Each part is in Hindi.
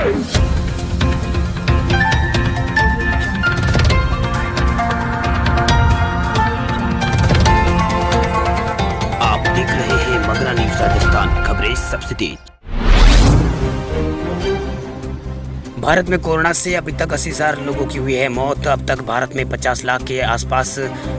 आप देख रहे हैं मगरा न्यूज राजस्थान, खबरें सबसे तेज। भारत में कोरोना से अभी तक 80,000 लोगों की हुई है मौत। अब तक भारत में 50 लाख के आसपास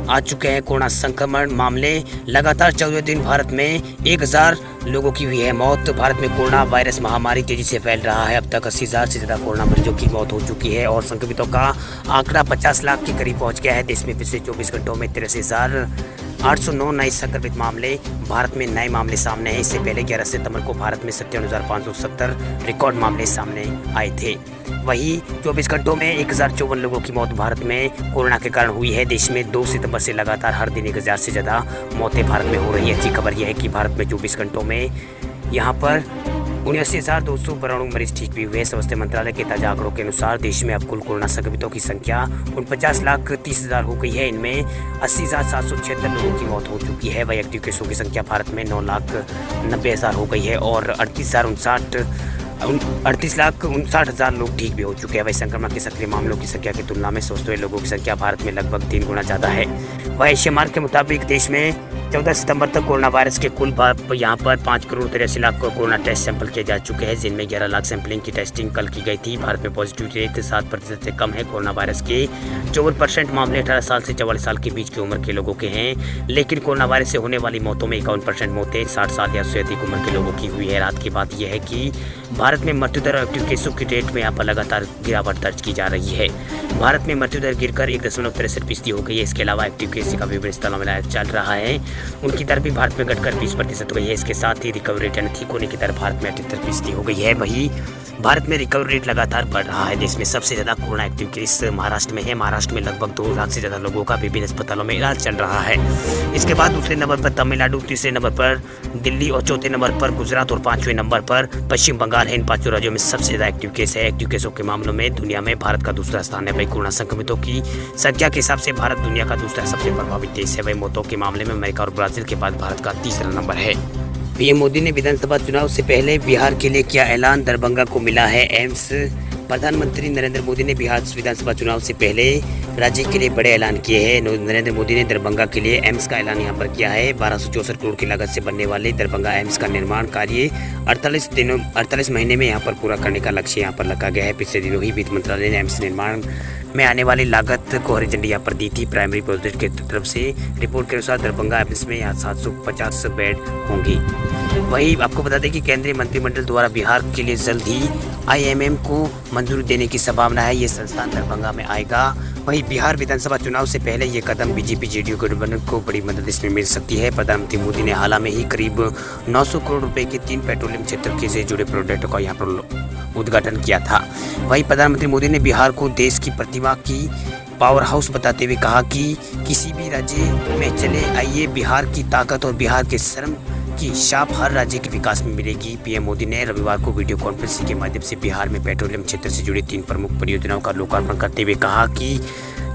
आ चुके हैं कोरोना संक्रमण मामले। लगातार 14 दिन भारत में 1,000 लोगों की हुई है मौत। भारत में कोरोना वायरस महामारी तेजी से फैल रहा है। अब तक 80,000 से ज्यादा कोरोना मरीजों की मौत हो चुकी है और संक्रमितों का आंकड़ा 50 लाख के करीब पहुंच गया है। देश में पिछले 24 घंटों में 83,809 नए संक्रमित मामले भारत में नए मामले सामने हैं। इससे पहले 11 सितंबर को भारत में 57,570 रिकॉर्ड मामले सामने आए थे। वहीं 24 घंटों में 1,054 लोगों की मौत भारत में कोरोना के कारण हुई है। देश में 2 सितंबर से लगातार हर दिन 1,000 से ज़्यादा मौतें भारत में हो रही है। अच्छी खबर यह है कि भारत में 24 घंटों में यहाँ पर 79,292 मरीज ठीक भी हुए। स्वास्थ्य मंत्रालय के ताजा आंकड़ों के अनुसार देश में अब कुल कोरोना संक्रमितों की संख्या 49,30,000 हो गई है। इनमें 80,776 लोगों की मौत हो चुकी है। वही एक्टिव केसों की संख्या भारत में 9,90,000 हो गई है और 38,59,000 लोग ठीक भी हो चुके हैं। वही संक्रमण के सक्रिय मामलों की संख्या की तुलना में स्वस्थ हुए लोगों की संख्या भारत में लगभग 3 गुना ज़्यादा है। वही एशिया मार्क के मुताबिक देश में 14 सितंबर तक कोरोना वायरस के कुल यहाँ पर 5,83,00,000 कोरोना टेस्ट सैंपल किए जा चुके हैं, जिनमें 11 लाख सैंपलिंग की टेस्टिंग कल की गई थी। भारत में पॉजिटिविटी रेट 7% से कम है। कोरोना वायरस के 54% मामले 18 साल से 44 साल के बीच की उम्र के लोगों के हैं। लेकिन कोरोना वायरस से होने वाली मौतों में 51% मौतें 60 साल या उससे अधिक उम्र के लोगों की हुई है। रात की बात यह है कि भारत में मृत्यु दर और एक्टिव केसों की रेट में यहाँ पर लगातार गिरावट दर्ज की जा रही है। भारत में मृत्यु दर गिरकर 1.63% हो गई है। इसके अलावा एक्टिव केस का विभिन्न स्थलों में इलाज चल रहा है, उनकी दर भी भारत में घटकर 20% हो गई है। इसके साथ ही रिकवरी रेट यानी ठीक होने की दर भारत में 78% हो गई है। वहीं भारत में रिकवरी रेट लगातार बढ़ रहा है। देश में सबसे ज्यादा कोरोना एक्टिव केस महाराष्ट्र में है। महाराष्ट्र में लगभग 2 लाख से ज्यादा लोगों का विभिन्न अस्पतालों में इलाज चल रहा है। इसके बाद दूसरे नंबर पर तमिलनाडु, तीसरे नंबर पर दिल्ली और चौथे नंबर पर गुजरात और 5वें नंबर पर पश्चिम बंगाल है। इन 5 राज्यों में सबसे ज्यादा एक्टिव केस है। एक्टिव केसों के मामलों में दुनिया में भारत का दूसरा स्थान है। वही कोरोना संक्रमितों की संख्या के हिसाब से भारत दुनिया का दूसरा सबसे प्रभावित देश है। वही मौतों के मामले में अमेरिका और ब्राजील के बाद भारत का तीसरा नंबर है। पीएम मोदी ने विधानसभा चुनाव से पहले बिहार के लिए किया ऐलान, दरभंगा को मिला है एम्स। प्रधानमंत्री नरेंद्र मोदी ने बिहार विधानसभा चुनाव से पहले राज्य के लिए बड़े ऐलान किए हैं। नरेंद्र मोदी ने दरभंगा के लिए एम्स का ऐलान यहां पर किया है। 1264 करोड़ की लागत से बनने वाले दरभंगा एम्स का निर्माण कार्य 48 महीने में यहां पर पूरा करने का लक्ष्य यहां पर रखा गया है। पिछले दिनों ही वित्त मंत्रालय ने एम्स निर्माण में आने वाली लागत को हरी झंडी यहाँ पर दी थी प्राइमरी प्रोजेक्ट की तरफ से। रिपोर्ट के अनुसार दरभंगा एम्स में यहाँ 750 बेड होंगी। वहीं आपको बता दें कि केंद्रीय मंत्रिमंडल द्वारा बिहार के लिए जल्द ही IIM को मंजूरी देने की संभावना है। ये संस्थान दरभंगा में आएगा। वहीं बिहार विधानसभा चुनाव से पहले ये कदम बीजेपी जेडीयू गठबंधन को बड़ी मदद इसमें मिल सकती है। प्रधानमंत्री मोदी ने हाल में ही करीब 900 करोड़ रुपए के 3 पेट्रोलियम क्षेत्र से जुड़े प्रोजेक्टों का यहाँ पर उद्घाटन किया था। वहीं प्रधानमंत्री मोदी ने बिहार को देश की प्रतिभा की पावर हाउस बताते हुए कहा कि किसी भी राज्य में चले आइए, बिहार की ताकत और बिहार के श्रम की छाप हर राज्य के विकास में मिलेगी। पीएम मोदी ने रविवार को वीडियो कॉन्फ्रेंसिंग के माध्यम से बिहार में पेट्रोलियम क्षेत्र से जुड़ी 3 प्रमुख परियोजनाओं का लोकार्पण करते हुए कहा कि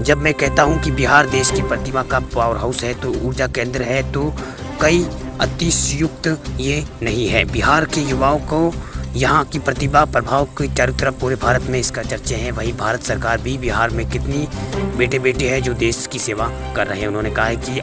जब मैं कहता हूं कि बिहार देश की प्रतिभा का पावर हाउस है, तो ऊर्जा केंद्र है, तो कई अतिशयुक्त ये नहीं है। बिहार के युवाओं को यहाँ की प्रतिभा प्रभाव की चारों तरफ पूरे भारत में इसका चर्चे हैं। वहीं भारत सरकार भी बिहार में कितनी बेटे बेटे हैं जो देश की सेवा कर रहे हैं। उन्होंने कहा है कि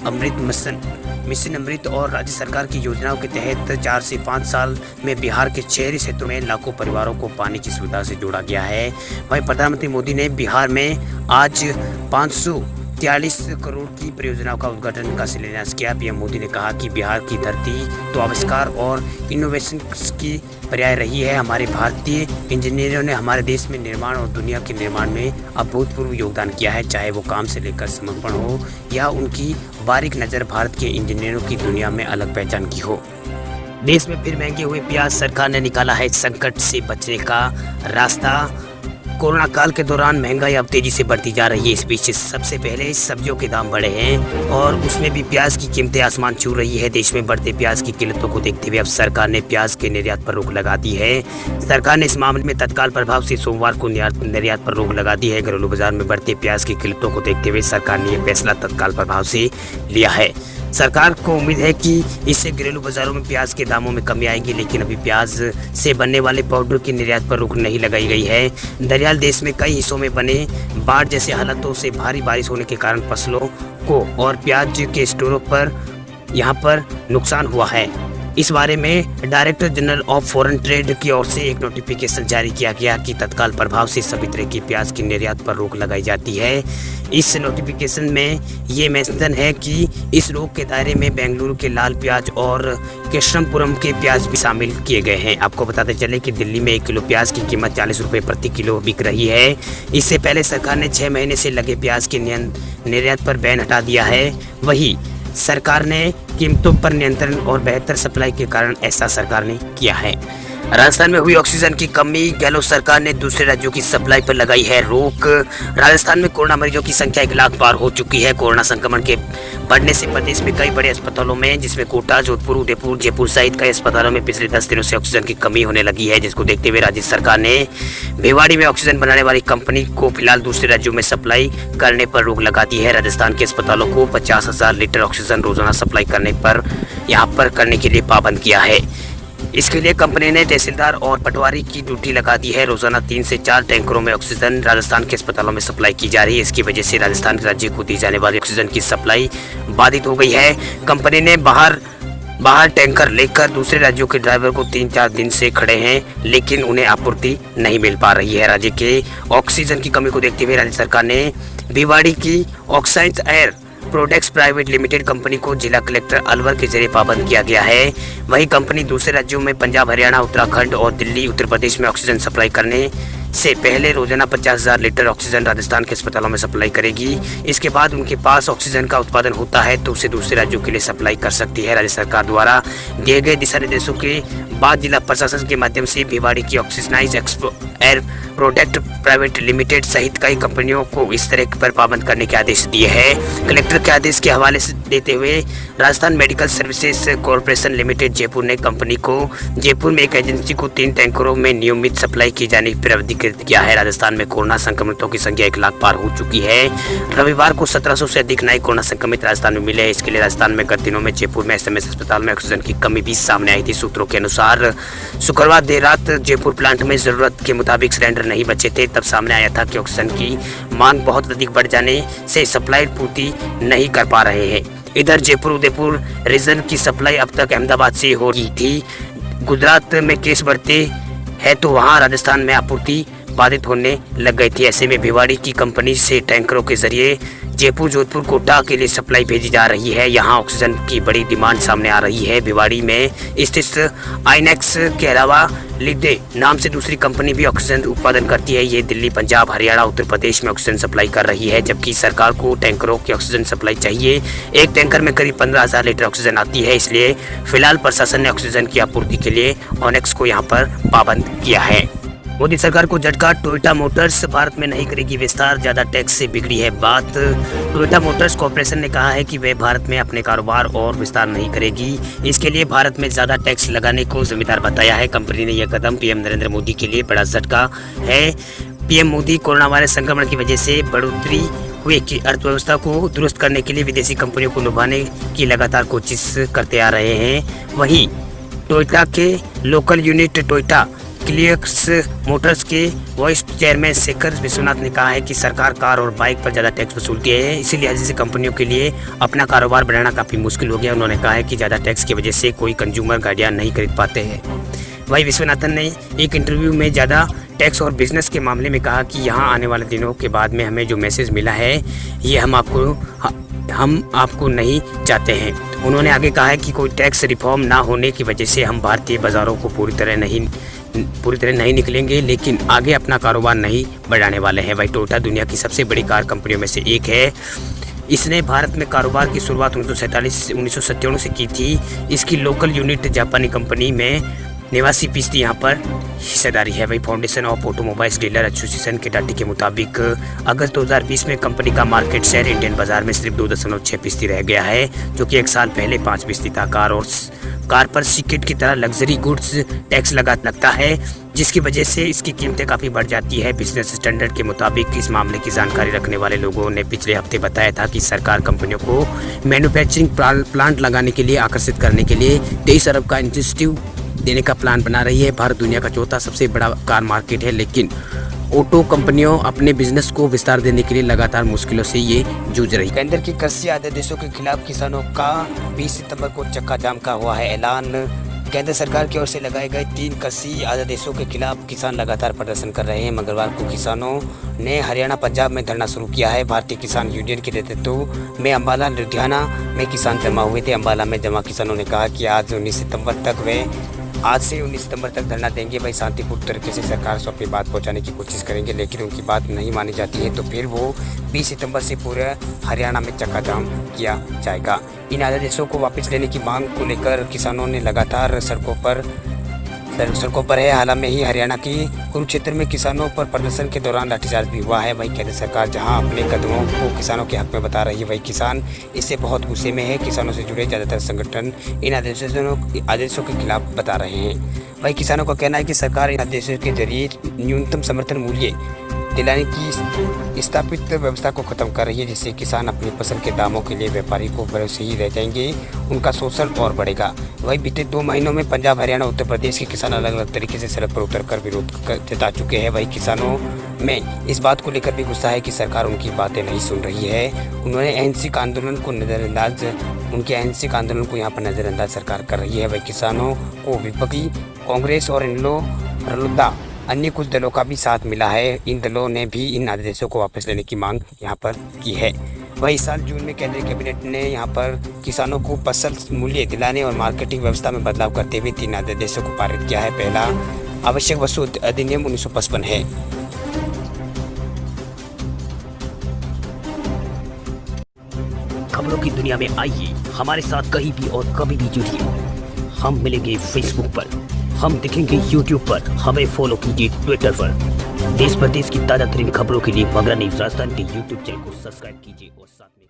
मिशन अमृत और राज्य सरकार की योजनाओं के तहत 4 से 5 साल में बिहार के शहरी क्षेत्रों में लाखों परिवारों को पानी की सुविधा से जोड़ा गया है। वहीं प्रधानमंत्री मोदी ने बिहार में आज 543 करोड़ की परियोजनाओं का उद्घाटन का शिलान्यास किया। पीएम मोदी ने कहा कि बिहार की धरती तो आविष्कार और इनोवेशन की पर्याय रही है। हमारे भारतीय इंजीनियरों ने हमारे देश में निर्माण और दुनिया के निर्माण में अभूतपूर्व योगदान किया है, चाहे वो काम से लेकर समर्पण हो या उनकी बारीक नज़र भारत के इंजीनियरों की दुनिया में अलग पहचान की हो। देश में फिर महंगे हुए प्याज, सरकार ने निकाला है संकट से बचने का रास्ता। कोरोना काल के दौरान महंगाई अब तेजी से बढ़ती जा रही है। इस बीच सबसे पहले सब्जियों के दाम बढ़े हैं और उसमें भी प्याज की कीमतें आसमान छू रही है। देश में बढ़ते प्याज की कीमतों को देखते हुए अब सरकार ने प्याज के निर्यात पर रोक लगा दी है। सरकार ने इस मामले में तत्काल प्रभाव से सोमवार को निर्यात पर रोक लगा दी है। घरेलू बाजार में बढ़ते प्याज की कीमतों को देखते हुए सरकार ने यह फैसला तत्काल प्रभाव से लिया है। सरकार को उम्मीद है कि इससे घरेलू बाजारों में प्याज के दामों में कमी आएगी, लेकिन अभी प्याज से बनने वाले पाउडर की निर्यात पर रोक नहीं लगाई गई है। दरअसल देश में कई हिस्सों में बने बाढ़ जैसे हालातों से भारी बारिश होने के कारण फसलों को और प्याज के स्टोरों पर यहाँ पर नुकसान हुआ है। इस बारे में director general of foreign trade की ओर से एक नोटिफिकेशन जारी किया गया कि तत्काल प्रभाव से सभी तरह की प्याज की निर्यात पर रोक लगाई जाती है। इस नोटिफिकेशन में ये मेंशन है कि इस रोक के दायरे में बेंगलुरु के लाल प्याज और कृष्णपुरम के प्याज भी शामिल किए गए हैं। आपको बताते चले कि दिल्ली में 1 किलो प्याज की कीमत 40 रुपये प्रति किलो बिक रही है। इससे पहले सरकार ने 6 महीने से लगे प्याज की निर्यात पर बैन हटा दिया है। वहीं सरकार ने कीमतों पर नियंत्रण और बेहतर सप्लाई के कारण ऐसा सरकार ने किया है। राजस्थान में हुई ऑक्सीजन की कमी, गहलोत सरकार ने दूसरे राज्यों की सप्लाई पर लगाई है रोक। राजस्थान में कोरोना मरीजों की संख्या 1 लाख पार हो चुकी है। कोरोना संक्रमण के बढ़ने से प्रदेश में कई बड़े अस्पतालों में, जिसमें कोटा, जोधपुर, उदयपुर, जयपुर सहित कई अस्पतालों में पिछले 10 दिनों से ऑक्सीजन की कमी होने लगी है, जिसको देखते हुए राज्य सरकार ने भिवाड़ी में ऑक्सीजन बनाने वाली कंपनी को फिलहाल दूसरे राज्यों में सप्लाई करने पर रोक लगा दी है। राजस्थान के अस्पतालों को 50,000 लीटर ऑक्सीजन रोजाना सप्लाई करने पर यहाँ पर करने के लिए पाबंद किया है। इसके लिए कंपनी ने तहसीलदार और पटवारी की ड्यूटी लगा दी है। रोजाना 3 से 4 टैंकरों में ऑक्सीजन राजस्थान के अस्पतालों में सप्लाई की जा रही है। इसकी वजह से राजस्थान राज्य को दी जाने वाली ऑक्सीजन की सप्लाई बाधित हो गई है। कंपनी ने बाहर टैंकर लेकर दूसरे राज्यों के ड्राइवर को 3-4 दिन से खड़े हैं, लेकिन उन्हें आपूर्ति नहीं मिल पा रही है। राज्य के ऑक्सीजन की कमी को देखते हुए राज्य सरकार ने भिवाड़ी की oxide air products private limited company को जिला कलेक्टर अलवर के जरिए पाबंद किया गया है। वही कंपनी दूसरे राज्यों में पंजाब, हरियाणा, उत्तराखंड और दिल्ली, उत्तर प्रदेश में ऑक्सीजन सप्लाई करने से पहले रोजाना 50,000 लीटर ऑक्सीजन राजस्थान के अस्पतालों में सप्लाई करेगी। इसके बाद उनके पास ऑक्सीजन का उत्पादन होता है तो उसे दूसरे राज्यों के लिए सप्लाई कर सकती है। राज्य सरकार द्वारा दिए गए दिशा निर्देशों के बाद जिला प्रशासन के माध्यम से भिवाड़ी की ऑक्सीजनाइज एयर प्रोडक्ट प्राइवेट लिमिटेड सहित कई कंपनियों को इस तरह पर पाबंद करने के आदेश दिए हैं। कलेक्टर के आदेश के हवाले से देते हुए Rajasthan medical services corporation limited Jaipur ने कंपनी को जयपुर में एक एजेंसी को 3 टैंकरों में नियमित सप्लाई की जाने की प्रावधान किया है। राजस्थान में कोरोना संक्रमितों की संख्या 1 लाख पार हो चुकी है। रविवार को 1700 से अधिक नए कोरोना संक्रमित राजस्थान में मिले हैं। इसके लिए राजस्थान में गत दिनों में जयपुर में एसएमएस अस्पताल में ऑक्सीजन की कमी भी सामने आई थी। सूत्रों के अनुसार शुक्रवार देर रात जयपुर प्लांट में जरूरत के मुताबिक सिलेंडर नहीं बचे थे। तब सामने आया था कि ऑक्सीजन की मांग बहुत अधिक बढ़ जाने से सप्लाई पूर्ति नहीं कर पा रहे हैं। इधर जयपुर उदयपुर रीजन की सप्लाई अब तक अहमदाबाद से हो रही थी। गुजरात में केस बढ़ते हैं तो वहां राजस्थान में आपूर्ति बाधित होने लग गई थी। ऐसे में भिवाड़ी की कंपनी से टैंकरों के जरिए जयपुर, जोधपुर, कोटा के लिए सप्लाई भेजी जा रही है। यहाँ ऑक्सीजन की बड़ी डिमांड सामने आ रही है। भिवाड़ी में स्थित आइनेक्स के अलावा लिडे नाम से दूसरी कंपनी भी ऑक्सीजन उत्पादन करती है। ये दिल्ली, पंजाब, हरियाणा, उत्तर प्रदेश में ऑक्सीजन सप्लाई कर रही है, जबकि सरकार को टैंकरों की ऑक्सीजन सप्लाई चाहिए। एक टैंकर में करीब 15,000 लीटर ऑक्सीजन आती है। इसलिए फिलहाल प्रशासन ने ऑक्सीजन की आपूर्ति के लिए ऑनेक्स को यहाँ पर पाबंद किया है। मोदी सरकार को झटका, टोयोटा मोटर्स भारत में नहीं करेगी विस्तार, ज्यादा टैक्स से बिगड़ी है बात। टोयोटा मोटर्स कॉर्पोरेशन ने कहा है कि वह भारत में अपने कारोबार और विस्तार नहीं करेगी। इसके लिए भारत में ज्यादा टैक्स लगाने को जिम्मेदार बताया है। कंपनी ने यह कदम पीएम नरेंद्र मोदी के लिए बड़ा झटका है। पीएम मोदी कोरोना वायरस संक्रमण की वजह से बढ़ोतरी हुई कि अर्थव्यवस्था को दुरुस्त करने के लिए विदेशी कंपनियों को लुभाने की लगातार कोशिश करते आ रहे हैं। वहीं टोयोटा के local unit Toyota clears Motors के वाइस चेयरमैन शेखर विश्वनाथ ने कहा है कि सरकार कार और बाइक पर ज़्यादा टैक्स वसूलती है, इसीलिए ऐसी कंपनियों के लिए अपना कारोबार बढ़ाना काफ़ी मुश्किल हो गया। उन्होंने कहा है कि ज़्यादा टैक्स की वजह से कोई कंज्यूमर गाड़ियाँ नहीं खरीद पाते हैं। वहीं विश्वनाथन ने एक इंटरव्यू में ज़्यादा टैक्स और बिजनेस के मामले में कहा कि यहाँ आने वाले दिनों के बाद में हमें जो मैसेज मिला है ये हम आपको नहीं चाहते हैं। उन्होंने आगे कहा है कि कोई टैक्स रिफॉर्म ना होने की वजह से हम भारतीय बाज़ारों को पूरी तरह नहीं निकलेंगे, लेकिन आगे अपना कारोबार नहीं बढ़ाने वाले हैं। भाई टोयोटा दुनिया की सबसे बड़ी कार कंपनियों में से एक है। इसने भारत में कारोबार की शुरुआत 1997 से की थी। इसकी लोकल यूनिट जापानी कंपनी में निवासी फीसदी यहाँ पर हिस्सेदारी है। वही foundation of automobiles dealer association के डाटा के मुताबिक अगस्त 2020 में कंपनी का मार्केट शेयर इंडियन बाजार में सिर्फ 2.6% रह गया है, जो कि एक साल पहले 5% था। कार पर सिक्केट की तरह लग्जरी गुड्स टैक्स लगता है, जिसकी वजह से इसकी कीमतें काफ़ी बढ़ जाती है। बिजनेस स्टैंडर्ड के मुताबिक इस मामले की जानकारी रखने वाले लोगों ने पिछले हफ्ते बताया था कि सरकार कंपनियों को मैन्युफैक्चरिंग प्लांट लगाने के लिए आकर्षित करने के लिए 23 अरब का इंसेंटिव देने का प्लान बना रही है। भारत दुनिया का चौथा सबसे बड़ा कार मार्केट है, लेकिन ऑटो कंपनियों अपने बिजनेस को विस्तार देने के लिए लगातार मुश्किलों से ये जूझ रही है। केंद्र की कृषि आदेशों के खिलाफ किसानों का 20 सितंबर को चक्का जाम का हुआ है ऐलान। केंद्र सरकार की ओर से लगाए गए 3 कृषि आदेशों के खिलाफ किसान लगातार प्रदर्शन कर रहे हैं। मंगलवार को किसानों ने हरियाणा पंजाब में धरना शुरू किया है। भारतीय किसान यूनियन के नेतृत्व में अम्बाला लुधियाना में किसान जमा हुए थे। अम्बाला में जमा किसानों ने कहा कि आज से 19 सितंबर तक धरना देंगे। वही शांतिपूर्ण तरीके से सरकार से अपनी बात पहुंचाने की कोशिश करेंगे, लेकिन उनकी बात नहीं मानी जाती है तो फिर वो 20 सितंबर से पूरे हरियाणा में चक्का जाम किया जाएगा। इन आदेशों को वापस लेने की मांग को लेकर किसानों ने लगातार सड़कों पर है। हाल में ही हरियाणा की कुरुक्षेत्र में किसानों पर प्रदर्शन के दौरान लाठीचार्ज भी हुआ है। वहीं केंद्र सरकार जहां अपने कदमों को किसानों के हक में बता रही है, वहीं किसान इससे बहुत गुस्से में है। किसानों से जुड़े ज़्यादातर संगठन इन आदेशों के खिलाफ बता रहे हैं। वहीं किसानों का कहना है कि सरकार इन आदेशों के जरिए न्यूनतम समर्थन मूल्य दिलाने की स्थापित व्यवस्था को खत्म कर रही है, जिससे किसान अपनी फसल के दामों के लिए व्यापारी को भरोसे ही रह जाएंगे, उनका शोषण और बढ़ेगा। वहीं बीते 2 महीनों में पंजाब, हरियाणा, उत्तर प्रदेश के किसान अलग अलग तरीके से सड़क पर उतरकर विरोध जता चुके हैं। वहीं किसानों में इस बात को लेकर भी गुस्सा है कि सरकार उनकी बातें नहीं सुन रही है। उनके अहिंसक आंदोलन को यहाँ पर नज़रअंदाज सरकार कर रही है। वही किसानों को विपक्षी कांग्रेस और रलुदा अन्य कुछ दलों का भी साथ मिला है। इन दलों ने भी इन आदेशों को वापस लेने की मांग यहाँ पर की है। वही इस साल जून में केंद्रीय कैबिनेट ने यहाँ पर किसानों को फसल मूल्य दिलाने और मार्केटिंग व्यवस्था में बदलाव करते हुए 3 आदेशों को पारित किया है। पहला आवश्यक वस्तु अधिनियम 1955 है। खबरों की दुनिया में आइए हमारे साथ कहीं भी और कभी भी जुड़िए। हम मिलेंगे फेसबुक पर, हम दिखेंगे यूट्यूब पर, हमें फॉलो कीजिए ट्विटर पर। देश प्रदेश की ताजा तरीन खबरों के लिए मगरा न्यूज़ राजस्थान के यूट्यूब चैनल को सब्सक्राइब कीजिए और साथ में